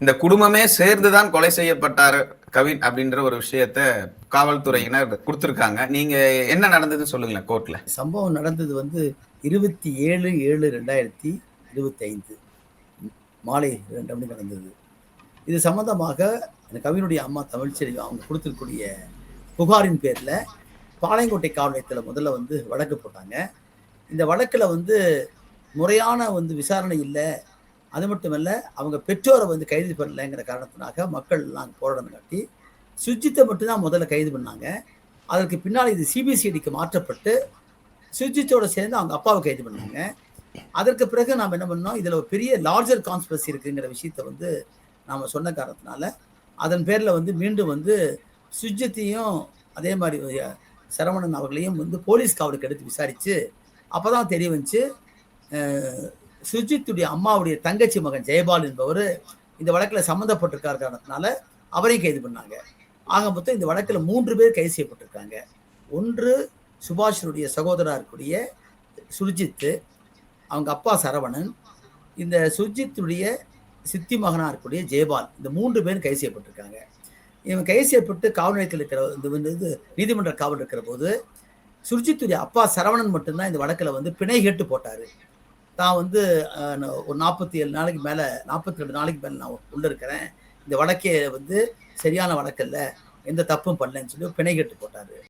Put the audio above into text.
இந்த குடும்பமே சேர்ந்துதான் கொலை செய்யப்பட்டாரு கவின் அப்படின்ற ஒரு விஷயத்த ம். காவல்துறையினர் குடுத்திருக்காங்க. நீங்க என்ன நடந்ததுன்னு சொல்லுங்களேன் கோர்ட்ல. சம்பவம் நடந்தது வந்து 27/7/2025 மாலை 2 மணிக்கு நடந்தது. இது சம்பந்தமாக அந்த கவினுடைய அம்மா தமிழ்ச்செல்வி அவங்க குடுத்திருக்கக்கூடிய புகாரின் பேர்ல பாளையங்கோட்டை காவல் நிலையத்துல முதல்ல வந்து வழக்கு போட்டாங்க. இந்த வழக்குல வந்து முறையான வந்து விசாரணை இல்ல. அது மட்டுமல்ல, அவங்க பெற்றோர வந்து கைது பண்ணலங்கிற காரணத்தினாக மக்கள் எல்லாம் போராட்டம் காட்டி, சுர்ஜித்த மட்டும் தான் முதல்ல கைது பண்ணாங்க. அதற்கு பின்னால இது சிபிசிஐடிக்கு மாற்றப்பட்டு, சுர்ஜித்தோட சேர்ந்து அவங்க அப்பாவ கைது பண்ணாங்க. அதற்கு பிறகு நாம என்ன பண்ணோம், இதுல ஒரு பெரிய லார்ஜர் கான்ஸ்பிரசி இருக்குங்கிற விஷயத்த வந்து நாம சொன்ன காரணத்தினால, அதன் பேர்ல வந்து மீண்டும் வந்து சுர்ஜித்தையும் அதே மாரி சரவணன் அவர்களையும் வந்து போலீஸ் காவலுக்கு எடுத்து விசாரிச்சு, அப்பதான் தெரிய வந்துச்சு, அ சுர்ஜித்துடைய அம்மாவுடைய தங்கச்சி மகன் ஜெயபால் என்பவரு இந்த வழக்குல சம்மந்தப்பட்டிருக்கார் காரணத்தினால அவரையும் கைது பண்ணாங்க. ஆக மொத்தம் இந்த வழக்குல 3 பேர் கைது செய்யப்பட்டிருக்காங்க. ஒன்று சுபாஷினுடைய சகோதரரா இருக்கக்கூடிய சுர்ஜித்து, அவங்க அப்பா சரவணன், இந்த சுர்ஜித்துடைய சித்தி மகனா இருக்கக்கூடிய ஜெயபால். இந்த 3 பேரும் கைது செய்யப்பட்டிருக்காங்க. இவங்க கைது செய்யப்பட்டு காவல் நிலையத்தில் இருக்கிற இது நீதிமன்ற காவல் இருக்கிற போது, சுர்ஜித்துடைய அப்பா சரவணன் மட்டும் தான் இந்த வழக்குல வந்து பிணை கேட்டு போட்டாரு. தான் வந்து ஒரு 47 நாளைக்கு மேல 42 நாளைக்கு மேல நான் உள்ள இருக்கிறேன். இந்த வழக்கே வந்து சரியான வழக்கு இல்ல. எந்த தப்பும் பண்ணலன்னு சொல்லி பிணை கேட்டு போட்டாரு.